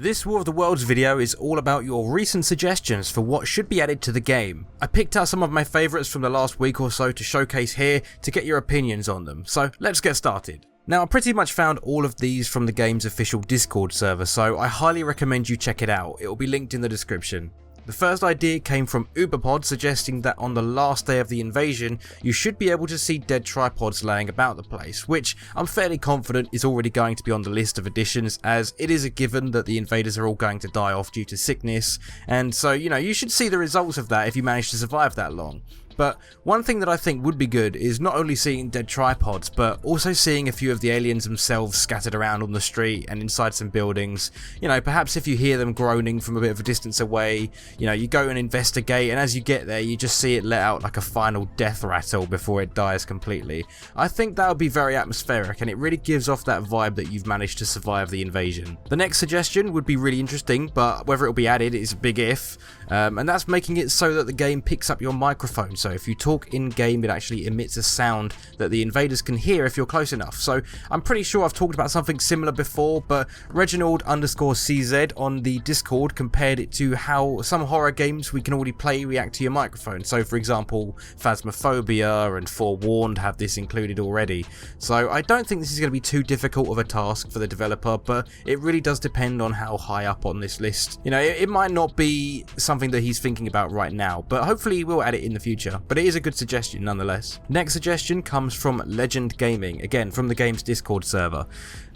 This War of the Worlds video is all about your recent suggestions for what should be added to the game. I picked out some of my favourites from the last week or so to showcase here to get your opinions on them, so let's get started. Now I pretty much found all of these from the game's official Discord server, so I highly recommend you check it out. It will be linked in the description. The first idea came from Uberpod, suggesting that on the last day of the invasion you should be able to see dead tripods laying about the place, which I'm fairly confident is already going to be on the list of additions, as it is a given that the invaders are all going to die off due to sickness, and so you should see the results of that if you manage to survive that long. But one thing that I think would be good is not only seeing dead tripods, but also seeing a few of the aliens themselves scattered around on the street and inside some buildings. Perhaps if you hear them groaning from a bit of a distance away, you go and investigate, and as you get there you just see it let out like a final death rattle before it dies completely. I think that would be very atmospheric, and it really gives off that vibe that you've managed to survive the invasion. The next suggestion would be really interesting, but whether it will be added is a big if, and that's making it so that the game picks up your microphone. So if you talk in game, it actually emits a sound that the invaders can hear if you're close enough. So I'm pretty sure I've talked about something similar before, but Reginald_CZ on the Discord compared it to how some horror games we can already play react to your microphone. So for example, Phasmophobia and Forewarned have this included already. So I don't think this is going to be too difficult of a task for the developer, but it really does depend on how high up on this list. It might not be something that he's thinking about right now, but hopefully he will add it in the future. But it is a good suggestion nonetheless. Next suggestion comes from Legend Gaming, again from the game's Discord server,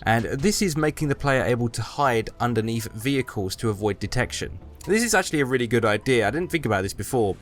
and this is making the player able to hide underneath vehicles to avoid detection. This is actually a really good idea. I didn't think about this before,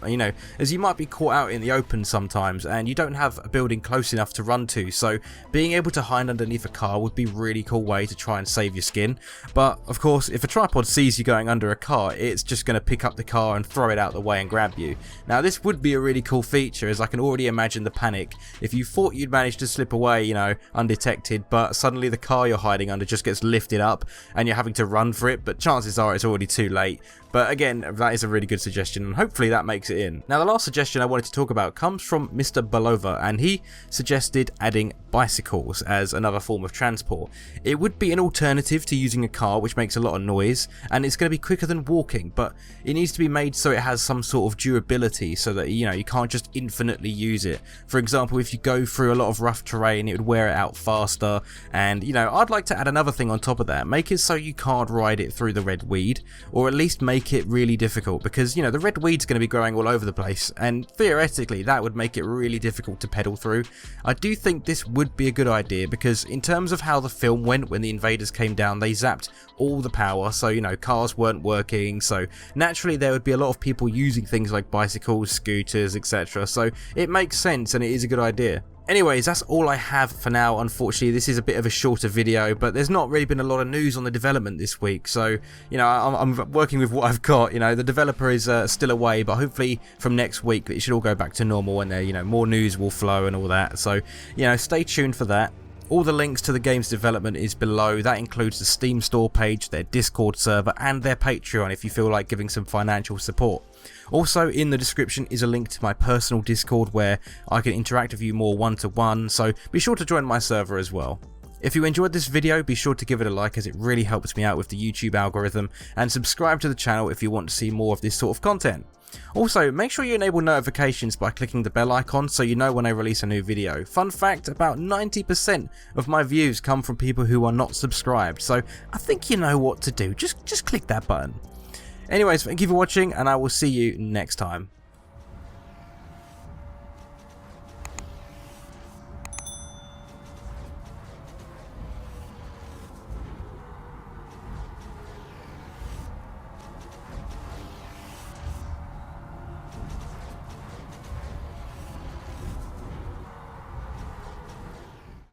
as you might be caught out in the open sometimes and you don't have a building close enough to run to, so being able to hide underneath a car would be a really cool way to try and save your skin. But of course, if a tripod sees you going under a car, it's just going to pick up the car and throw it out the way and grab you. Now this would be a really cool feature, as I can already imagine the panic if you thought you'd managed to slip away, undetected, but suddenly the car you're hiding under just gets lifted up and you're having to run for it, but chances are it's already too late. But again, that is a really good suggestion, and hopefully that makes it in. Now the last suggestion I wanted to talk about comes from Mr. Belova, and he suggested adding bicycles as another form of transport. It would be an alternative to using a car, which makes a lot of noise, and it's going to be quicker than walking, but it needs to be made so it has some sort of durability so that you can't just infinitely use it. For example, if you go through a lot of rough terrain, it would wear it out faster, and I'd like to add another thing on top of that. Make it so you can't ride it through the red weed, or at least make it really difficult, because the red weed's going to be growing all over the place, and theoretically that would make it really difficult to pedal through. I do think this would be a good idea, because in terms of how the film went when the invaders came down, they zapped all the power, so cars weren't working, so naturally there would be a lot of people using things like bicycles, scooters, etc. So it makes sense and it is a good idea. Anyways, that's all I have for now. Unfortunately, this is a bit of a shorter video, but there's not really been a lot of news on the development this week, so I'm working with what I've got. The developer is still away, but hopefully from next week it should all go back to normal, and more news will flow and all that. So stay tuned for that. All the links to the game's development is below. That includes the Steam store page, their Discord server, and their Patreon if you feel like giving some financial support. Also in the description is a link to my personal Discord where I can interact with you more one-to-one, so be sure to join my server as well. If you enjoyed this video, be sure to give it a like, as it really helps me out with the YouTube algorithm, and subscribe to the channel if you want to see more of this sort of content. Also, make sure you enable notifications by clicking the bell icon so you know when I release a new video. Fun fact, about 90% of my views come from people who are not subscribed, so I think you know what to do. Just click that button. Anyways, thank you for watching, and I will see you next time.